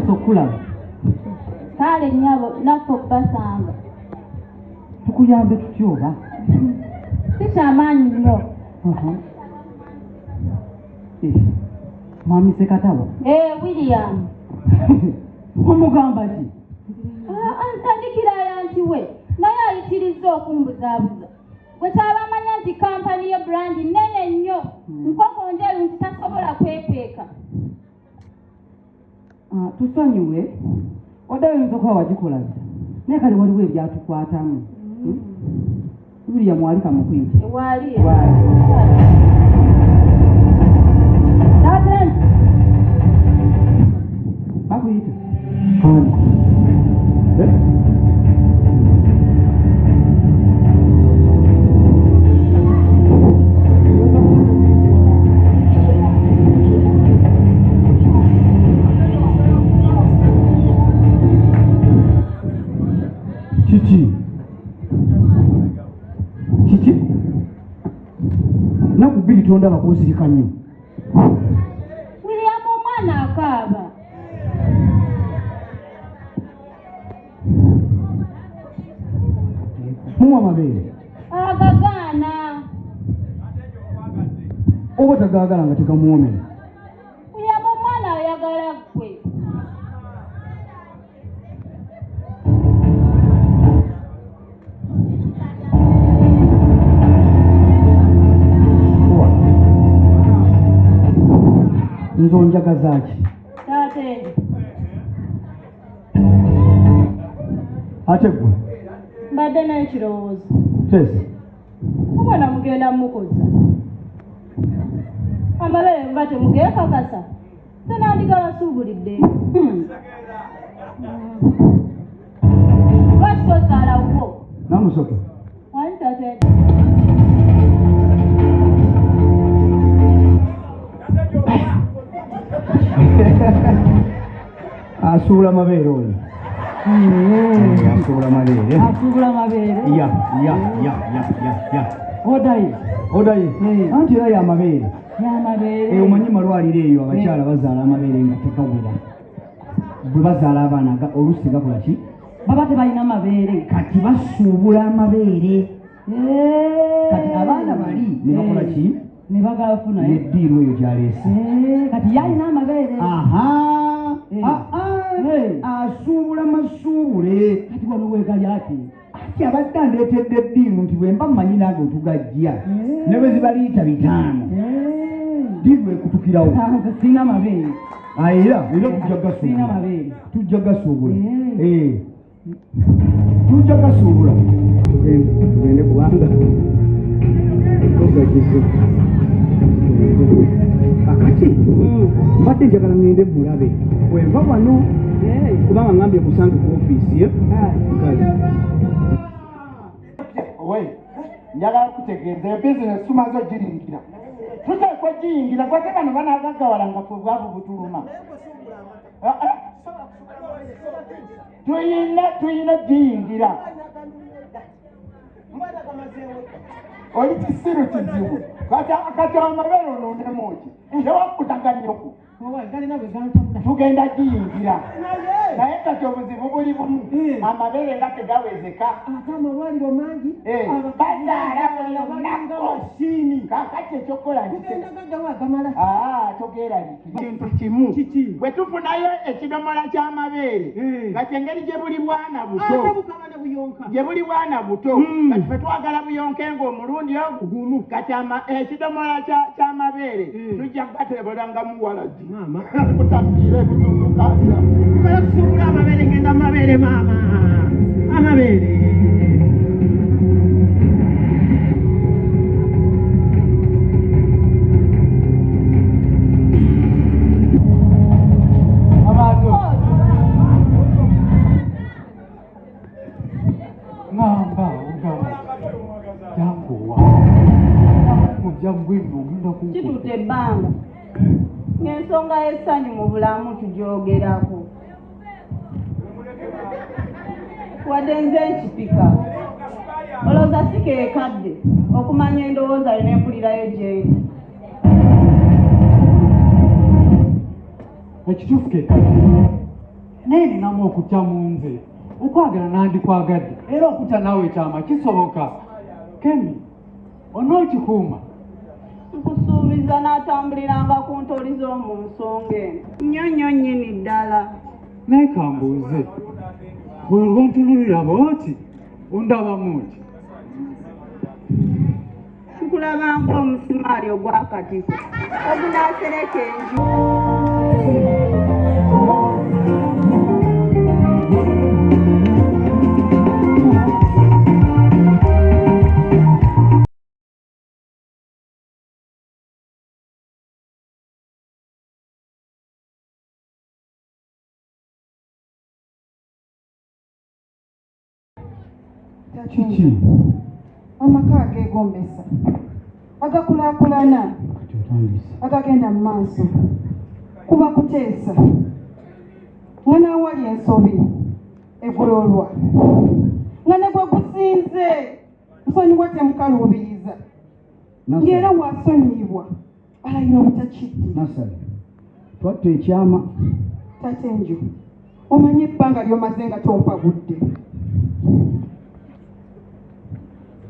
Naffe okulaba. Kale nnyabo naffe okubasanga. Tukuyambe tutya oba? Si kyamaanyi nnyo. Mwami Sekatabo? William. Omugamba ki? Nsandikira ayanti we naye ayitirizza okumbuzaabuza. Gwe kyabamanya nti kampani ye brandi nnene nnyo. Nkoko njeru nti tasobola kwepeeka. Tusonyiwe. Odda oyinza okuba wagikola bita. Naye kale waliwo ebyatukwatamu. William wali kamukuyite. Wali. Bakuyita. Kiki? Nakubiri tonda bakuzirika nnyo. William omwana akaaba. Muwa mabeere. Agagaana. Oba tagaagala nga tegamuwomera. William omwana ayagala ggwe. Nzo njagaza ki? Tate. Ate gwe? Mbadde n'ekirowoozo. Tesi. Omwana mugenda mukoza. Amabeere mba temugeekakasa. Senandiga basuubulidde. Lwaki tozaalawo? Namusoke. Wani tate. Asuula mabeere oyo. Asuula mabeere. Asuula mabeere. Ya. Odaye. Anti era y'amabeere. Y'amabeere. Omanyi malwaliro eyo abakyala bazaala amabeere nga tekawera. Bwe bazaala abaana oluusi gakola ki? Baba tebalina mabeere. Kati basuubula amabeere. Kati abaana bali ne bakola ki? Ne bagafuna. Neddiirwa eyo gyaleese. Kati yalina amabeere. Asuubula masuubule. Kati wano weegali ati. Ati abadde andeetedde eddiiru nti bwe mba mmanyi nange otugajja. Ne bwe ziba liita 5. Ddiiru ekutukirawo. Sina mabeere. Era tujja gasuubula. Sina mabeere. Tujja gasuubula. Tujja gasuubula. Tugende kubanga ogagize. Akati mbadde njagala ngende mulabe bweva wano kubanga ngambye musange ku ofiisi ye. Njagala kutegeeza bizinesi tumaze ogiringira tuteekwa giyingira kwate bano banaagaggawala nga fwe bwavu butuluma tuyina giyingira oli kisiru kizibu kati amabeere onoonemuki newakutaganyoko tugenda giyingira naye kati obuzibu buli bumu amabeere nga tegawezeka amalwaliro mangi bazaala buli lunaku kakati ekyokukola togeeralikintu kimu bwe tufunayo ekidomola ky'amabeere kati engeri gye buli bwana buto kati fe twagala buyonke ng'omulundi ogugumu kati ekidomola ky'amabeere tujja kugateebulangamu walagi kutambire kuzungukatya kusuubula amabeere ngenda amabeere maama amabeere kitutte ebbanga ng'ensonga y'essanyu mu bulamu tugyogerako wadde nze nkipika olowooza si keekadde okumanya endowooza yo n'empulirayo gyendi ekituufu keekadde naye ninamu okutya mu nze okwagala nandikwagadde era okutya naawe ekyama kisoboka. Kemi onookikuuma. Nkusuubiza n'atambuliranga ku ntoli z'omu nsonga eno nnyonnyo nnyini ddala. Naye kambuuze bwe lwontunulira bw'oti ondabamu ki? Nkulaba ng'omusimaali ogw'akatiko ogunaasereka enju. Kiki? Amaka ageegombesa agakulaakulana agagenda mu maaso kuba kuteesa nga naawali ensobi egololwa nga ne gwe gusinze nsonyiwa temukaluubiriza ng'era waasonyiyibwa alayira obutakiddi. Nasali twatta ekyama. Tate nju omanye ebbanga ly'omaze nga tompagudde.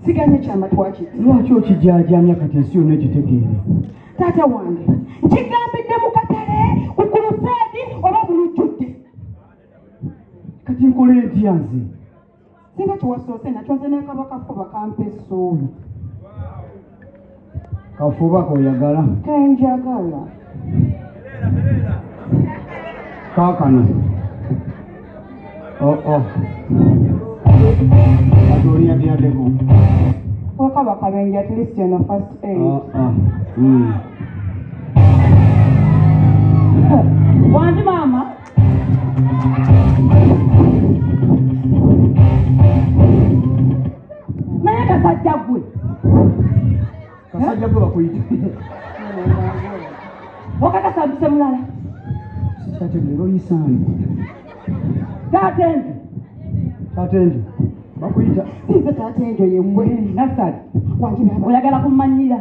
Siganye kyama twakiti. Lwaki okijaajamya kati ensi yonna ekitegeere? Taata wange nkigambidde mu katale ku kulusaadi oba bulujjudde. Kati nkole ntya nze? Singa kiwasoose nakyo nze n'akabakafuba kampa essuubi. Kafuba koyagala? Kenjagala. Kaakano ate oliyadyaddeko Wakaba kabenja at least in the first aid. Wanji mama. Naye kasajja gwe. Kasajja gwe bakuyita. Wakakasambise mulala. Sikyategeera oyisaani. Tatenzi. Tatenzi. Bakuyita. Nze taata enjo yemmwe. Nasali. Wanji baba. Oyagala kummanyira.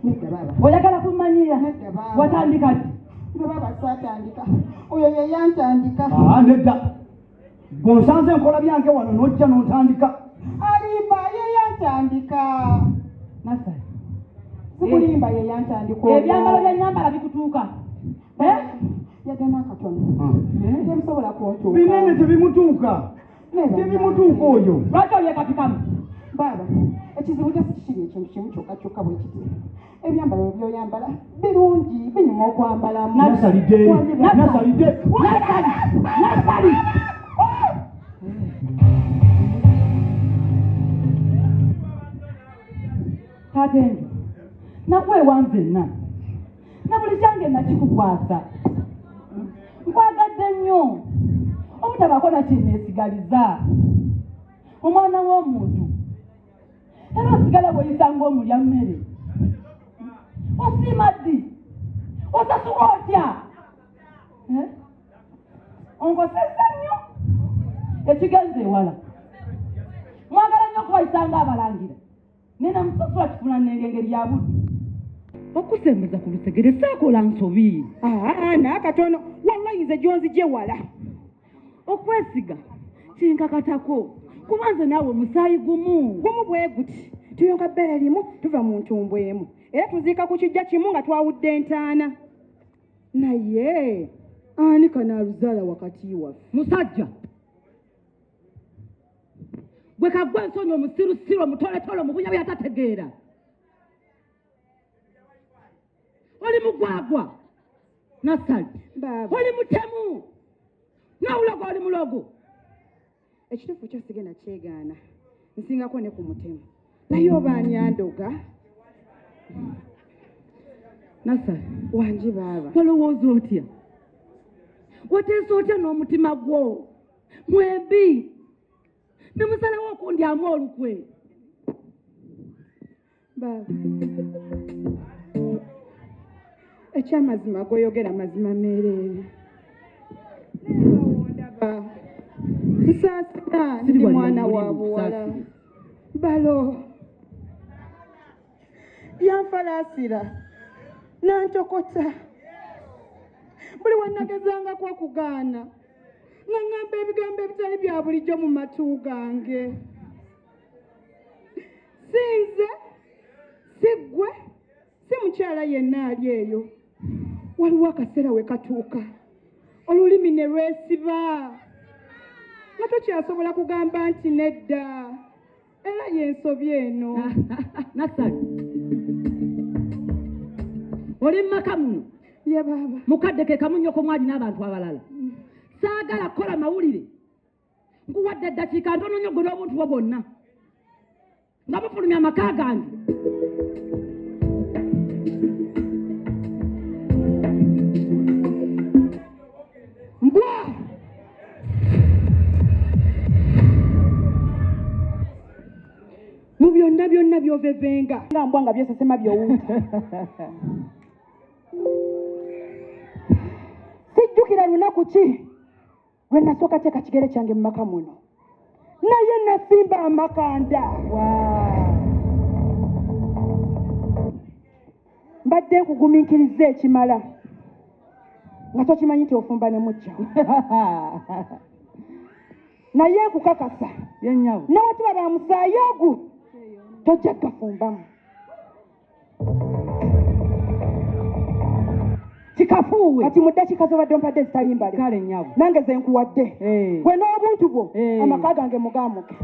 Nedda baba. Oyagala kummanyira. Nedda baba. Watandika ddi? Nze baba saatandika. Oyo ye yantandika. Nedda. Gonsanze nkola byange wano n'ojja n'otandika. Alimba ye yantandika. Nasali. Sikulimba ye yantandika. Ebyambalo by'ennyambala bikutuuka. Yadde n'akatono. Temusobola kuntuuka. Binene tebimutuuka. Tebimutuuka oyo. Lwaki olyekapikamu? Baba, ekizibu gye sikiri ekintu kimu kyokka bwe kiti. Ebyambalo by'oyambala birungi binyuma okwambalamu. Nasalidde. Nasalidde. Nasali. Tatenzi. Nakwewa nzenna. Na buli kyange nakikukwasa. Nkwagadde nnyo. Obutabaako na kinneesigaliza. Omwana w'omuntu. Era osigala bw'oyisanga omulya mmere. Osiima ddi? Osasula otya? Onkosezza nnyo. Ekigenze ewala. Mwagala nnyo okubayisanga abalangira. Nena musasula kifuna n'engeri ya buddu. Okusembeza ku lusegere saakola nsobi. N'akatono wallahi nze gy'onzigye wala. Okwesiga kinkakatako kuba nze naawe musaayi gumu bwe guti tuyonka bbere limu tuva mu ntumbu emu era tuziika ku kijja kimu nga twawudde entaana naye ani kanaaluzaala wakati waffe musajja gwe kaggwa ensonyi omusirusiru omutoletole mu bunya byatategeera oli mugwagwa Nasali oli mutemu nawulago oli mulogo ekituufu kyo sigenda kyegaana nsingako ne ku mutemu naye oba anyandoga Nasali wanji baaba walowooza otya wateesa otya n'omutima gwo mwembi ne musalawo okundyamu olukwe baaba ekyamazima goyogera mazima meereere nsaasira ndi mwana wa buwala balo yanfalaasira n'antokota buli wennagezangako okugaana nga ŋŋamba ebigambo ebitali bya bulijjo mu matu gange. Si nze, si ggwe, si mukyala yenna ali eyo. Waliwo akaseera we katuuka olulimi ne lwesiba nga tokyasobola kugamba nti nedda era yensobi eno. Nasali oli mmaka muno ye baaba mukadde ke kamunyoko mwali n'abantu abalala saagala kukola mawulire nkuwadde eddakiika ntono nnyo gwe n'obuntu bwo bwonna nga bufulumya amaka gange. mbwa mu byonna byonna byovevenga nga mbwa nga byosesema byowuuta. Sijjukira lunaku ki lwe nasooka teeka kigere kyange mu maka muno naye nasimba amakanda. Mbadde nkugumiikiriza ekimala nga tokimanyi nti ofumba ne mujjawo. Naye nkukakasa Yennyabo n'abatuba ba musaayi ogu tojja gafumbamu. kikafuuwe kati mu ddakiika z'obadde ompadde zitali mbale kale nnyabo nange ze nkuwadde gwe n'obuntu bwo amaka gange mugaamuke.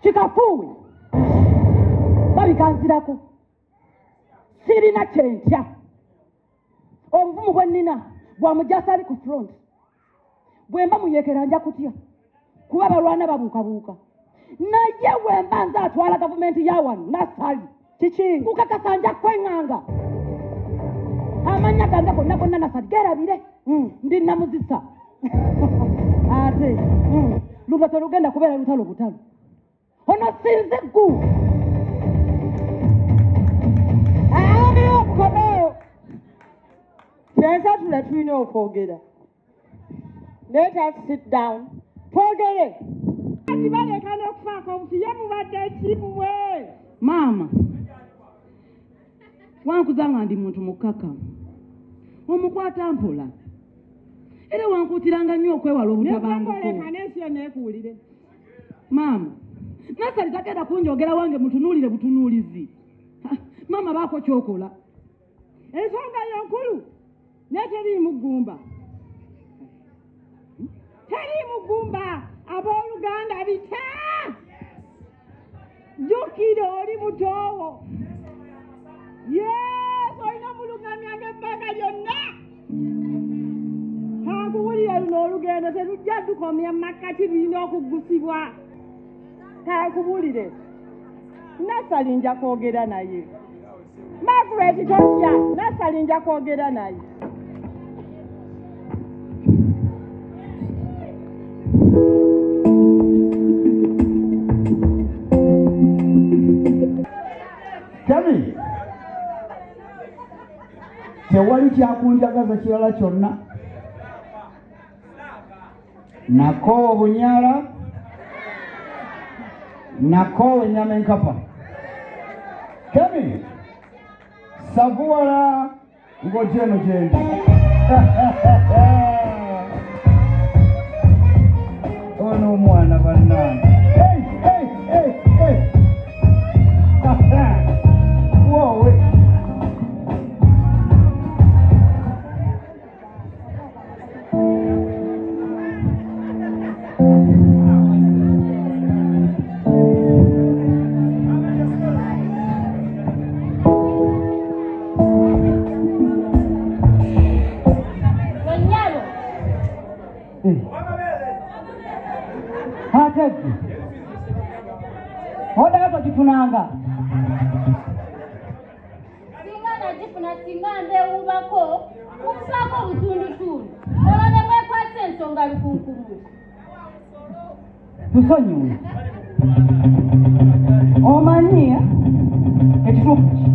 kikafuuwe babikanzirako sirina kyentya obuvumu bwe nnina bwa mujasa ali ku front bwe mba muyeekera nja kutya kuba balwana babuukabuuka naye bwe mba nze atwala gavumenti ya wano Nasali kiki nkukakasa nja kweŋŋanga amannya gange gonna gonna Nasali geerabire ndi namuzisa ate luno terugenda kubeera lutalo butalo ono sinze ggu ani okukomeo kyensatula tulina okwogera. Let us sit down twogere. Kati baleka n'okufaako obuti ye mubadde ekimwe. maama wankuzanga ndi muntu mukkakkamu omukwata mpola era wankuutiranga nnyo okwewala obutabanguko. Nesyo neekuwulire. maama Nasali tagenda kunjogera wange mutunuulire butunuulizi. Maama baako kyokola ensonga yonkulu neteriimu ggumba. Teriimu ggumba abooluganda bita jjukira oli mutoowo. Yesu olina omuluŋŋamyanga ebbanga lyonna. Kankuwulire luno olugendo terujja dukomya makkati lulina okuggusibwa. Kankuwulire Nasali nja kwogera naye. Margaret totya Nasali nja kwogera naye. Temi tewali kyakunjagaza kirala kyonna nakoowa obunyala nakoowa ennyama enkapa. Temi savuwala ng'ogyeno gyendi. Ono omwana bannange. Woowe atedde odayo togifunanga singa nagifuna singa mbewubako mumpaako obutundutundu olwo ne mwekwasa ensonga lukunkumu. tusonyiwe omanyi ekituufu ki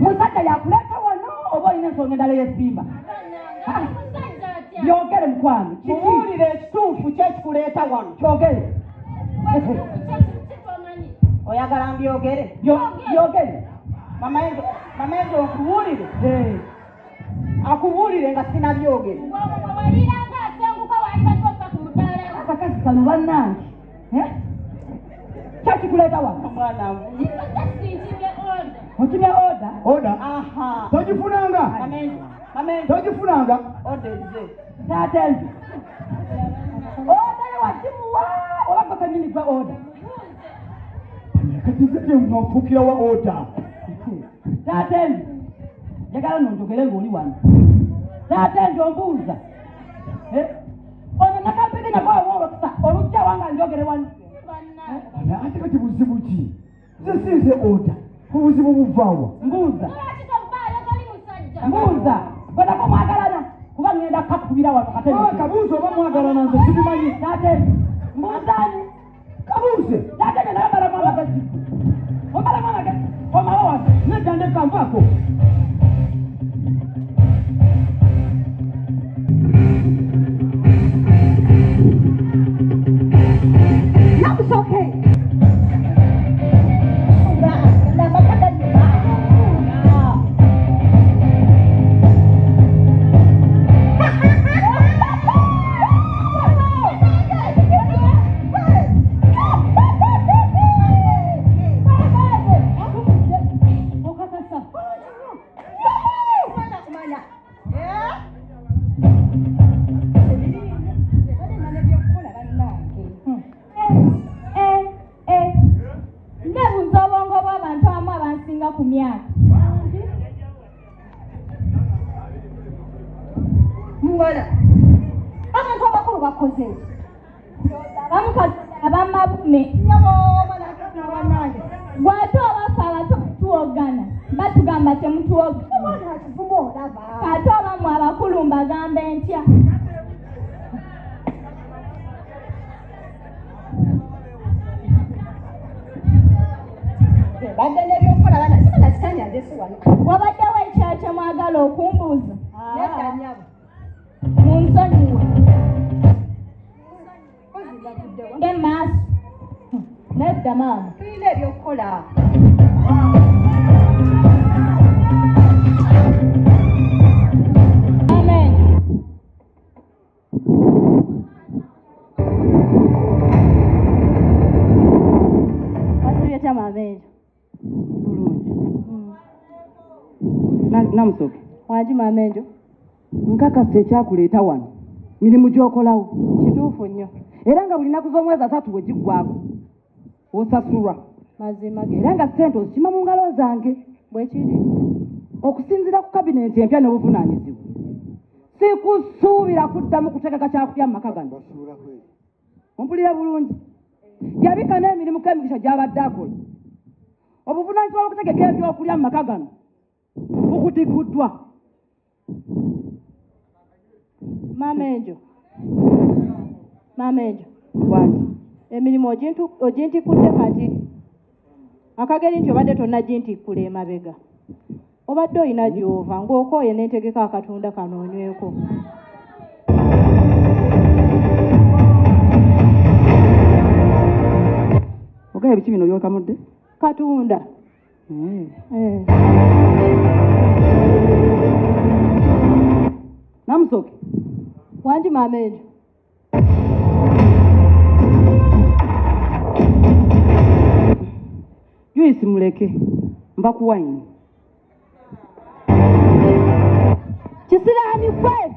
musajja yakuleeta wano oba olina ensonga endala yesimba musajja atya byogere mukwano Muwulire ekituufu kyekikuleeta wano. kyogere kitomanyi Oyagala mbyogere? byogere Mama Enzo okubuulire akubuulire nga sinabyogere waliranga asenguka wali batosa ku mudaala akakasi kano bannange kyakikuleeta wano omwana sintimye order otumye oda oda togifunanga togifunanga odeze tatenze oda yewakimuwa oba kanyini gwe oda kati nze nfuukira wa oda tatenze njagala nonjogere ng'oli wano tatenze ombuuza ono nakampege nagwawoolokusa olujja wanga njogere wano ate kati buzibu ki nze sinze oda obuzibu buvaawa mbuuza mbuuza bwenako mwagalana kuba ngenda kakubira wano kabuuza oba mwagalana nze sibimanyi tatenze mbuuzani kabuuze tatenze naye mbalamu amagezi ombalamu amagezi omawo wano nedandeka nvaako namusoke nebuuza obwongo bw'abantu abamu abansinga ku myaka muwala abantu abakulu bakoze abamabume gwate obafe abato tuwogana batugamba temutuwogana kate obamu abakulu mbagambe ntya badde nebyokukola bana sibona kitanya nze siwano wabaddewo ekyalo kye mwagala okumbuuza nedanyabo munsonyiwe ng'emaaso nedda maama tulina ebyokukola amen wasibye tya maama ejo namusoke wangi maama ejo nkakasa ekyakuleeta wano mirimu gy'okolawo kituufu nnyo era nga buli nnaku z'omwezi 3 bwe giggwako osasulwa mazima era nga ssente ozikima mu ngalo zange bwe kiri okusinziira ku kabinenti empya n'obuvunaanyizibwa sikusuubira kuddamu kutegeka kyakulya mu maka gano ompulira bulungi yabika n'emirimu k'emigisha gy'abadde akola obuvunaanyizibwa bw'okutegeka ebyokulya mu maka gano bukutikuddwa maama ejo wangi emirimu ogintikudde kati akageri nti obadde tonnagintikkula emabega obadde olina gy'ova ng'okooye n'entegeka akatunda kanoonyweko ogaye biki bino byokamudde katunda namusoke wangi maama ejo yuisi muleke mbakuwaini kisiraani kwe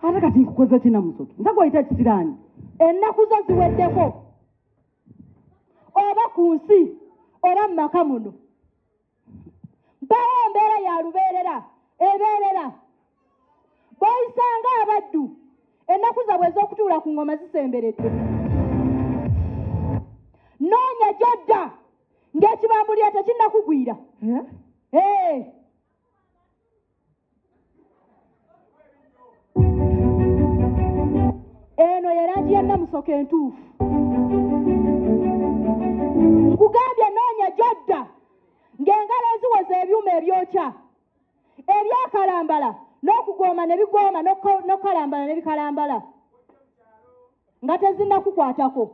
ate kati nkukoze ki namusoke nza gwayita kisiraani ennaku zo ziweddeko oba ku nsi oba mu maka muno mpawo mbeera ya lubeerera ebeerera b'oyisanga abaddu ennaku zabwe ez'okutuula ku ngoma zisemberedde noonya gy'odda ng'ekibambulira tekinnakugwira eno ye langi ya namusoke entuufu nkugambye noonya gy'odda ng'engalo eziwoza ebyuma ebyokya ebyakalambala n'okugooma ne bigooma n'okukalambala ne bikalambala nga tezinnakukwatako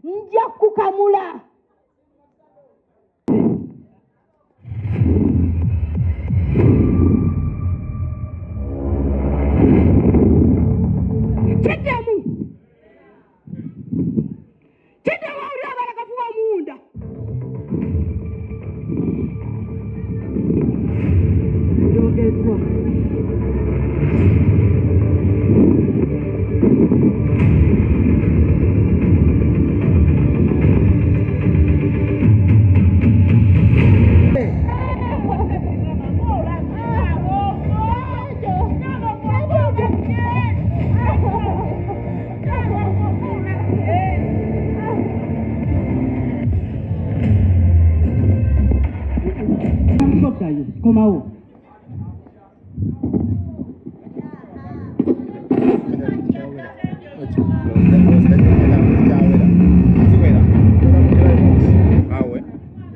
nja kukamula tukomawo.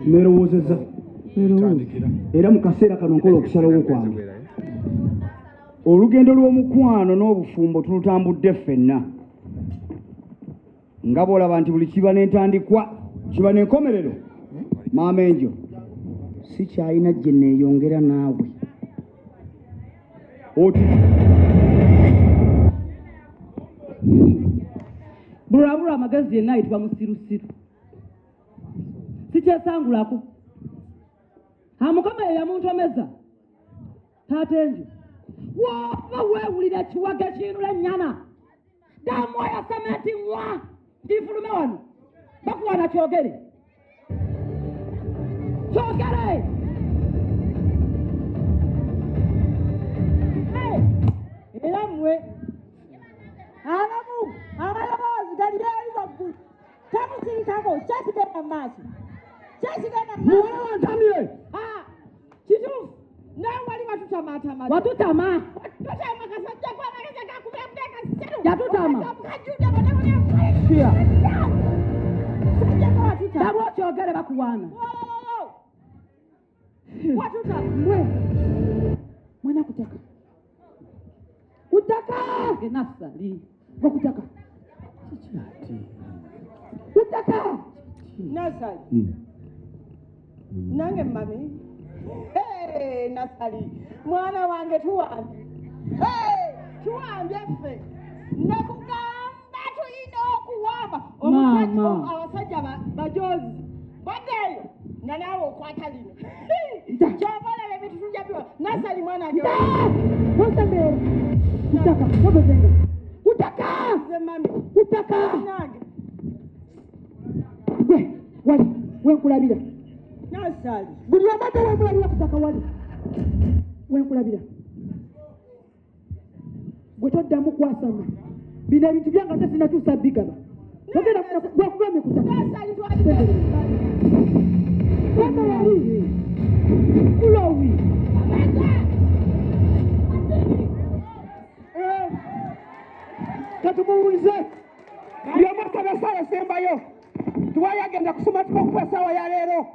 Mmerowoozezza era mu kaseera kano nkola okusalawo kwange. Olugendo lw'omukwano n'obufumbo tulutambudde ffenna. Nga bw'olaba nti buli kiba n'entandikwa kiba n'enkomerero. Maama Enjo, si kyalina gye neeyongera naawe. Oti Bulabula amagezi yenna ayitibwa musirusiru. Sikyesangulako. Mukama ye yamuntomeza. Taata Enjo, waba weewulira kiwaga kiinula nnyana. Damu ya sameti nwa. Ndifulume wano. Bakuwana kyogere. Kyogere! Era mmwe abamu abaloboozi galirayo waggulu tamusirikako kyakigenda mu maaso kyakigenda mu maaso muwala wantamye kituufu nawe wali watutamaatama watutama kasajja kwanageze gakubebude kasiru yatutama kia sajjako watutama dabo kyogere bakuwaana watutama mwana kutaka utaka enasali bakutaka utaka nasali nange mami nasali mwana wange tuwambye tuwambye ffe nakugamba tulina okuwamba omusajja abasajja bajozi baddeeyo nga naawe okwata lino kyobalaba ebintu tujjabiwa nasali mwana ge osemere utaka obezenga utaka mami utaka nange wali wenkulabira nasali buli abadde wenkulabira kutaka wali wenkulabira gwe toddamu kwasama bino ebintu byange ate sinakyusa bigaba gwakugamye kutaka kama yali kulowi katumubuulize buli omu asaba essaawa esembayo tuwali agenda kusoma tukokufa essaawa ya leero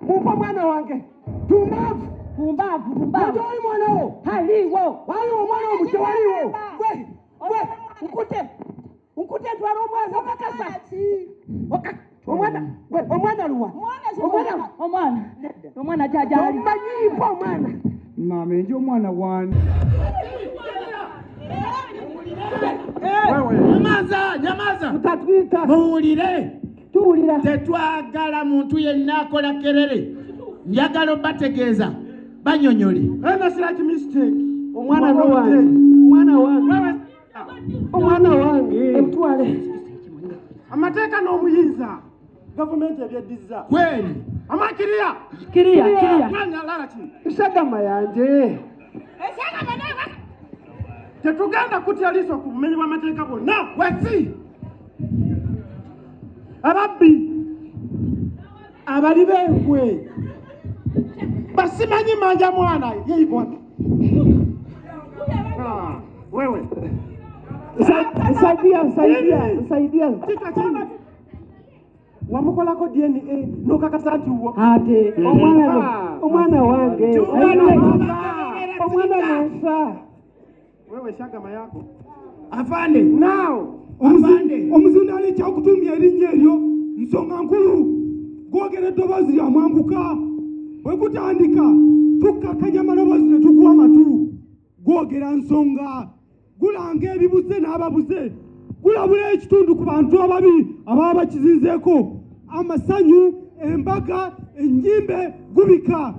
mumpa mwana wange tumbaavu oli mwanawo aliwo waliwo omwana omujje waliwo nkute ntwala omwana okakasa omwana luwa omwana jajali omanyimpa omwana maama enje omwana wani Nyamaza! Mutatwita! Muwulire! Tuwulira! Tetwagala muntu yenna akola kerere. Njagala obategeeza. Banyonyole. Eno siraki mistake. Omwana wange. Omwana wange. Emtwale. Amateeka n'obuyinza. Gavumenti ebyeddiza. Kweli. Amakiriya. Kiriya. Mwanya lalaki. Isagama yanje. Tetugenda kutya liiso ku bumenyi bw'amateeka bonna. Wesi! Ababbi abali b'enkwe basimanyi manja mwana yeyikwata wewe saidia wamukolako DNA nokakasa nti wo ate omwana wange omwana nansa wewe shagama yako afande now omuzindali kyakutumya erinnya eryo nsonga nkulu gwogera eddoboozi lya mwanguka bwe kutandika tukkakanya amaloboozi ne tukuwa amatu gwogera nsonga gulanga ebibuze n'ababuze gulabula ekitundu ku bantu ababi ababa bakizinzeeko amasanyu embaga ennyimbe gubika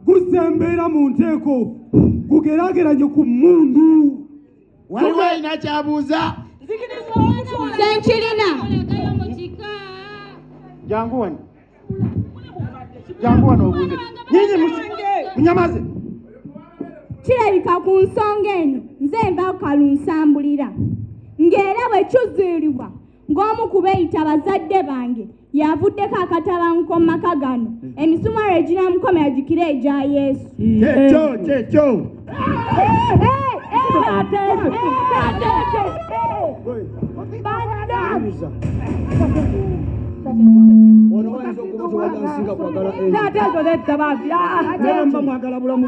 gusembeera mu nteeko gugeraageranye ku mmundu waliwo alina kyabuuza senkirina jangu wano obuuze nyinyi munyamaze kirabika ku nsonga eno nze mba kalunsambulira ng'era bwe kizuulibwa ng'omu ku beeyita bazadde bange yavuddeko akatabanko mu maka gano emisumaalo eginamukomera gikira egya Yesu. Kyekyo ono wayinza okuba tewagansinga kwagala naye mba mwagala bulamu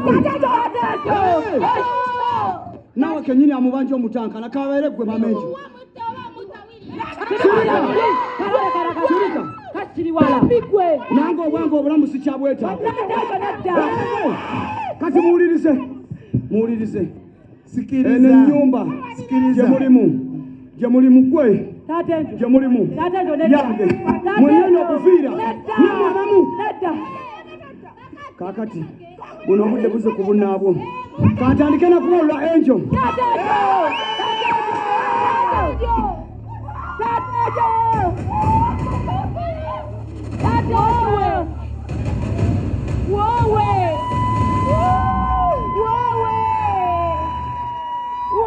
naawe kenyini amubanja omutanka nakabeere gwe mamenjo nange obwange obulamu sikyabwetaaga kati muwulirize eno ennyumba gye mulimu gwe gye mulimu yange mwennyini okufiira namwanamu kakati buno obudde buze ku bunaabwo kantandike nakuwalula enjo